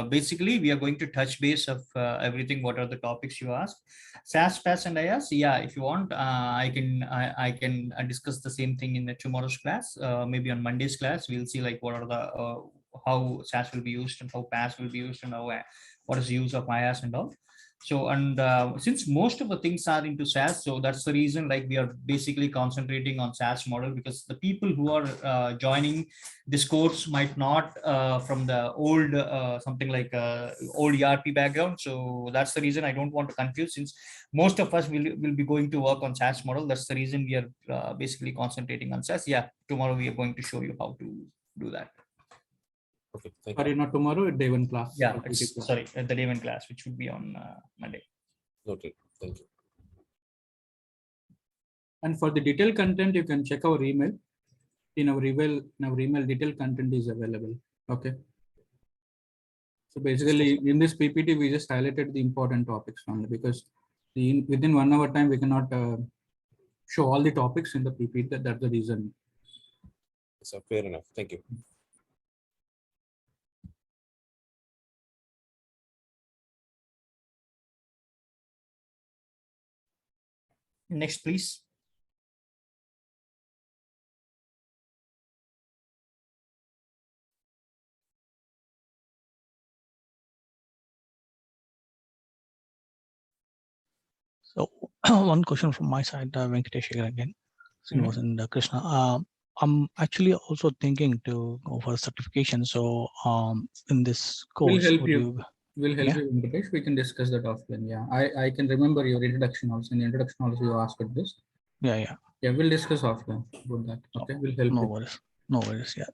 Basically, we are going to touch base of everything. What are the topics you asked? SaaS, PaaS, and IaaS. Yeah, if you want, I can discuss the same thing in tomorrow's class. Maybe on Monday's class, we'll see what are the how SaaS will be used and how PaaS will be used and how what is the use of IaaS and all. So, and since most of the things are into SaaS, so that's the reason we are basically concentrating on SaaS model, because the people who are joining this course might not from the old something like old ERP background. So that's the reason I don't want to confuse, since most of us will be going to work on SaaS model. That's the reason we are basically concentrating on SaaS. Yeah, tomorrow we are going to show you how to do that. Okay, thank you. Sorry, not tomorrow, day one class. Yeah, sorry, the day one class, which would be on Monday. Noted. Thank you. And for the detailed content, you can check our email. In our email, detailed content is available. Okay. So basically, in this PPT, we just highlighted the important topics only, because within 1 hour time, we cannot show all the topics in the PPT. That's the reason. So fair enough. Thank you. Next, please. So one question from my side, Venkatesh again, Srinivas and Krishna. I'm actually also thinking to go for a certification. So in this course, We'll help you, Venkatesh. We can discuss that offline. Yeah, I can remember your introduction also. In the introduction also, you asked this. Yeah, we'll discuss offline about that. Okay, we'll help you. No worries. Yeah.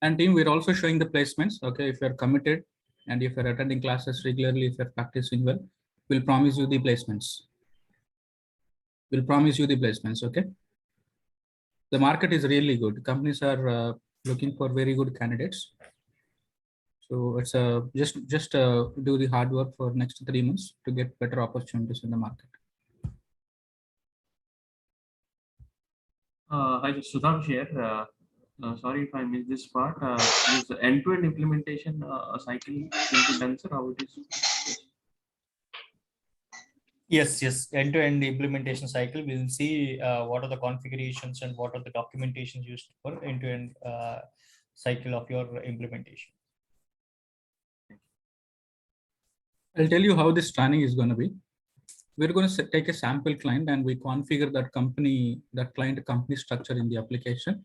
And team, we're also showing the placements. Okay, if you're committed and if you're attending classes regularly, if you're practicing well, we'll promise you the placements. Okay. The market is really good. Companies are looking for very good candidates. So it's just do the hard work for next 3 months to get better opportunities in the market. Hi, Sudham here. Sorry if I missed this part. Is end-to-end implementation cycle will be done, sir? How it is? Yes, end-to-end implementation cycle. We'll see what are the configurations and what are the documentations used for end-to-end cycle of your implementation. I'll tell you how this training is going to be. We're going to take a sample client and we configure that client company structure in the application.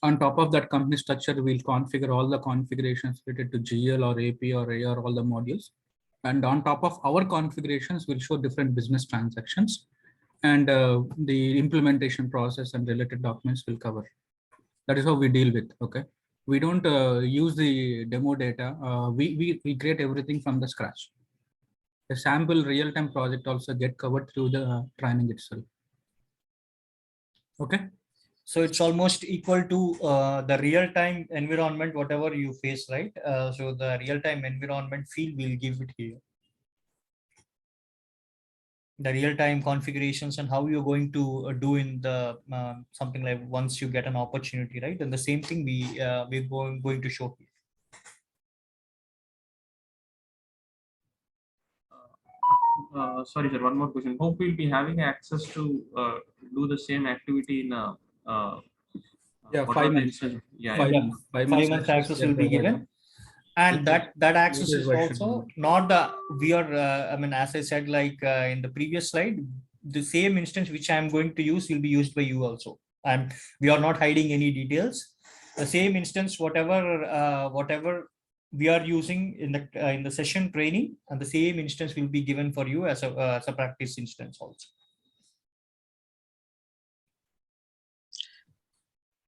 On top of that company structure, we'll configure all the configurations related to GL or AP or AR, all the modules. And on top of our configurations, we'll show different business transactions, and the implementation process and related documents will cover. That is how we deal with. Okay, we don't use the demo data. We create everything from the scratch. A sample real-time project also get covered through the training itself. Okay. So it's almost equal to the real-time environment, whatever you face, right? So the real-time environment feel we'll give it here. The real-time configurations and how you're going to do in the something like once you get an opportunity, right? And the same thing we're going to show here. Sorry, sir. One more question. Hope we'll be having access to do the same activity in Yeah, what 5 are the months. instances? Yeah, 5 months access will be given. And that access is also not the we are I mean, as I said, like in the previous slide, the same instance which I am going to use will be used by you also, and we are not hiding any details. The same instance, whatever we are using in the session training, and the same instance will be given for you as a practice instance also.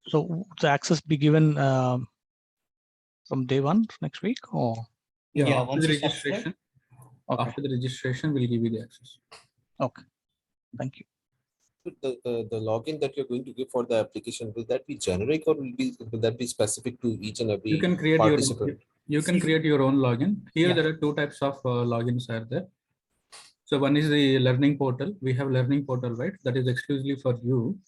So the access be given from day one next week, or after once the you subscribe. registration. okay. After the registration, we'll give you the access. Okay, thank you. The login that you're going to give for the application, will that be generic or will that be specific to each and every You can create participant? you can create your own login. Here Yeah. there are 2 types of logins are there. So one is the learning portal. We have learning portal, right? That is exclusively for you.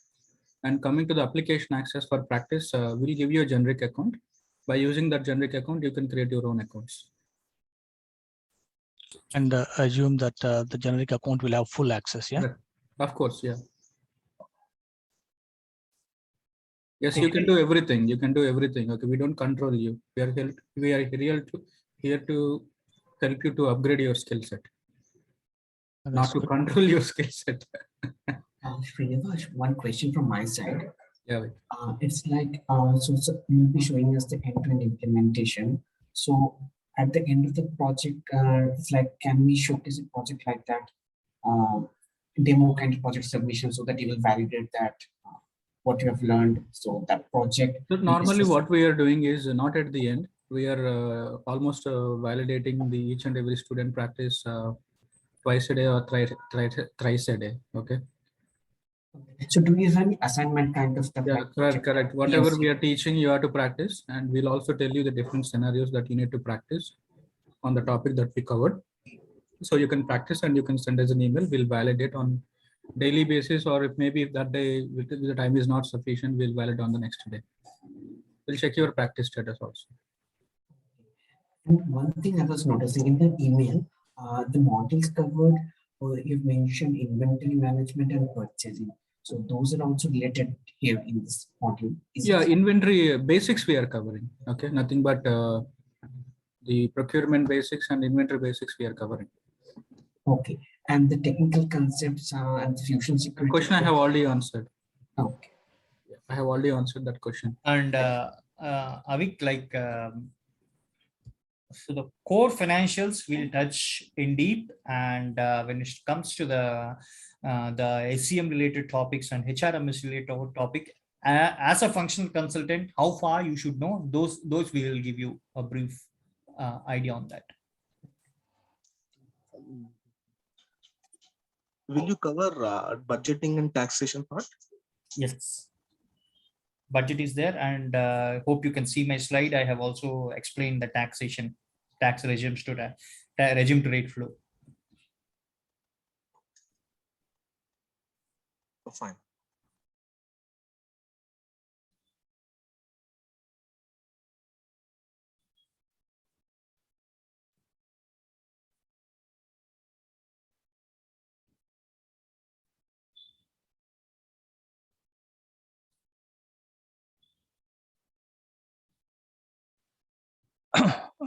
And coming to the application access for practice, we'll give you a generic account. By using that generic account, you can create your own accounts. And assume that the generic account will have full access, yeah? Right. Of course, yeah. Yes, you can do everything. You can do everything. Okay, we don't control you. We are here to help you to upgrade your skill set, not to control your skill set. Srinivas, one question from my side. Yeah. It's like, so you'll be showing us the end-to-end implementation. So at the end of the project, it's like, can we showcase a project like that, demo kind of project submission, so that you will validate that what you have learned. So that project. So normally what we are doing is not at the end. We are almost validating the each and every student practice twice a day or thrice a day. Okay. So do you have any assignment kind of stuff? Yeah, like correct. Whatever we are teaching, you have to practice, and we'll also tell you the different scenarios that you need to practice on the topic that we covered. So you can practice and you can send us an email. We'll validate on daily basis, or if maybe if that day the time is not sufficient, we'll validate on the next day. We'll check your practice status also. And one thing I was noticing in the email, the modules covered, you've mentioned inventory management and purchasing. So those are also related here in this module. Yeah, inventory basics we are covering. Okay, nothing but the procurement basics and inventory basics we are covering. Okay, and the technical concepts and fusion security. The question I have already answered. Okay. I have already answered that question. And Avik, like, so the core financials will touch in deep, and when it comes to the SCM related topics and HRMS related topic, as a functional consultant, how far you should know, those we will give you a brief idea on that. Will you cover budgeting and taxation part? Yes. budget is there, and hope you can see my slide. I have also explained the taxation, tax regimes to regime to rate flow. Oh, fine.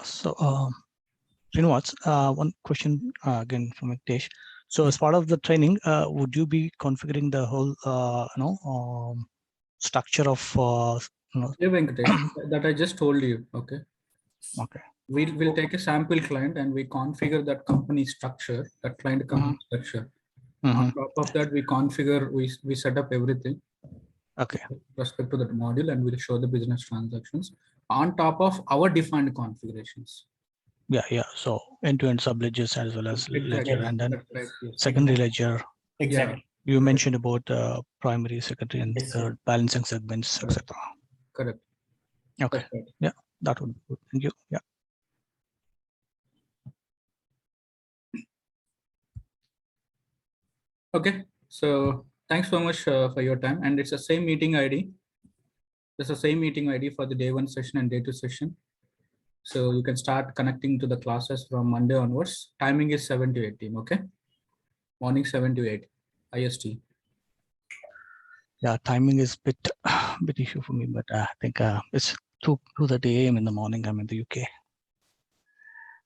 So, Srinivas, one question again from Hitesh. So, as part of the training, would you be configuring the whole, structure of, Yeah, Venkatesh, that I just told you. Okay. Okay. We'll take a sample client and we configure that company structure, that client company structure. On top of that, we configure, we set up everything. Okay. With respect to that module, and we'll show the business transactions on top of our defined configurations. Yeah. So end-to-end sub-ledgers as well as ledger, and then That's right. Yes. secondary ledger. Exactly. You mentioned about primary, secondary, and Yes, third balancing segments, etc. Correct. Okay. That's right. Yeah, that would be good. Thank you. Yeah. Okay. So thanks so much for your time. And it's the same meeting ID. It's the same meeting ID for the day 1 session and day 2 session. So you can start connecting to the classes from Monday onwards. Timing is 7 to 8 team. Okay. Morning 7 to 8 IST. Yeah, timing is bit issue for me, but I think it's 2:30 a.m. in the morning. I'm in the UK.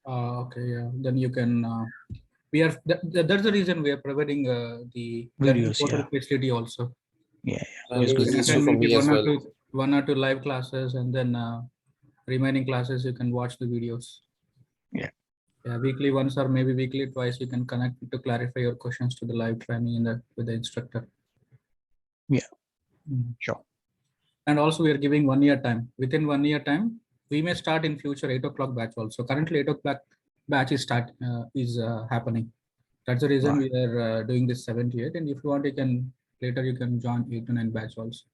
Okay. Yeah. Then you can. We are. That's the reason we are providing the learning Videos, portal yeah. facility also. Yeah. It's Good. good You issue can for make me it as well. one or two live classes, and then remaining classes you can watch the videos. Yeah. Yeah, weekly once or maybe weekly twice you can connect to clarify your questions to the live training with the instructor. Yeah. Sure. And also we are giving 1 year time. Within 1 year time, we may start in future 8 o'clock batch also. Currently 8 o'clock batch is happening. That's the reason Right. we are doing this 78. And if you want, you can later you can join 8 to 9 batch also.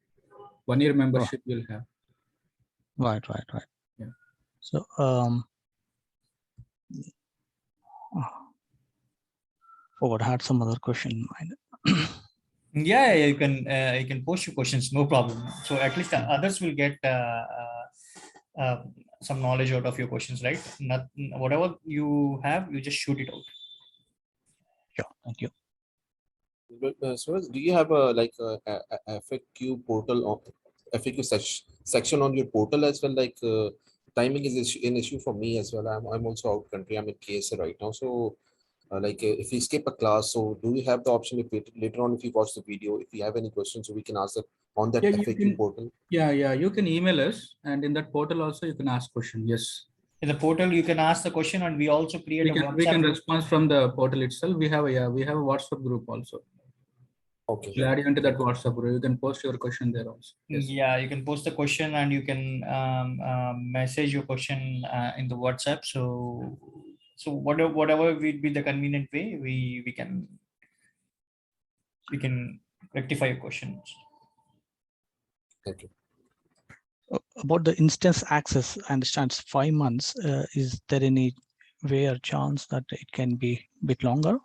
1 year membership you'll have. Right. Yeah. So forward, I had some other question in mind. Yeah, you can post your questions, no problem. So at least others will get some knowledge out of your questions, right? Not whatever you have, you just shoot it out. Sure. Thank you. But, so do you have a FAQ portal or FAQ section on your portal as well? Like timing is an issue for me as well. I'm also out country. I'm in KSA right now. So if we skip a class, so do we have the option if later on if you watch the video, if you have any questions, so we can ask that on that Yeah, FAQ portal? Yeah, you can email us, and in that portal also you can ask question. Yes. In the portal, you can ask the question, and we also create We can group. respond from the portal itself. We have a WhatsApp group also. Okay. We'll add you into that WhatsApp group. You can post your question there also. Yes. Yeah, you can post the question, and you can message your question in the WhatsApp. So whatever will be the convenient way, we can rectify your questions. Thank you. About the instance access, I understand it's 5 months. Is there any way or chance that it can be a bit longer?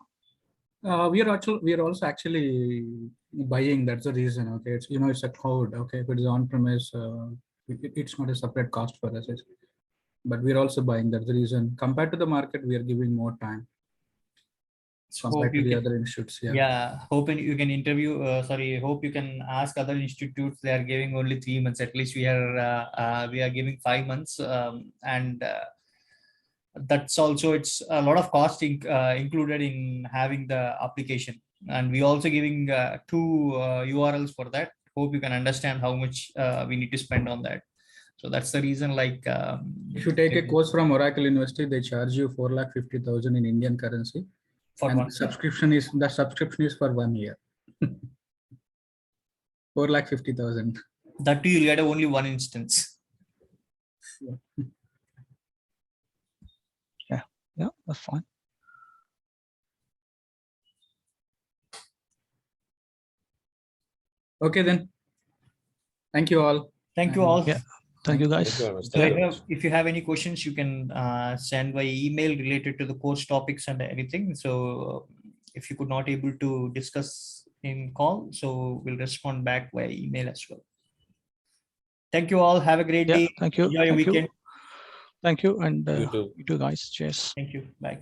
We are also actually buying. That's the reason. Okay, it's a code. Okay, if it is on premise, it's not a separate cost for us. But we're also buying. That's the reason. Compared to the market, we are giving more time compared to the other institutes. Yeah, hope you can interview. Hope you can ask other institutes. They are giving only 3 months. At least we are giving 5 months, and that's also it's a lot of cost included in having the application, and we also giving 2 URLs for that. Hope you can understand how much we need to spend on that. So that's the reason. If you take a course from Oracle University, they charge you 4,50,000 in Indian currency. And the subscription is for 1 year. 4,50,000. That too, you'll get only one instance. Yeah, that's fine. Okay then. Thank you all. Thank you And- all. Yeah. Thank you, guys. Thank you very much. If Thank you you very have- much. if you have any questions, you can send by email related to the course topics and anything. So if you could not able to discuss in call, so we'll respond back via email as well. Thank you all. Have a great Yeah. day. Thank you. Enjoy your Thank weekend. you. Thank you. And You too. you too, guys. Cheers. Thank you. Bye.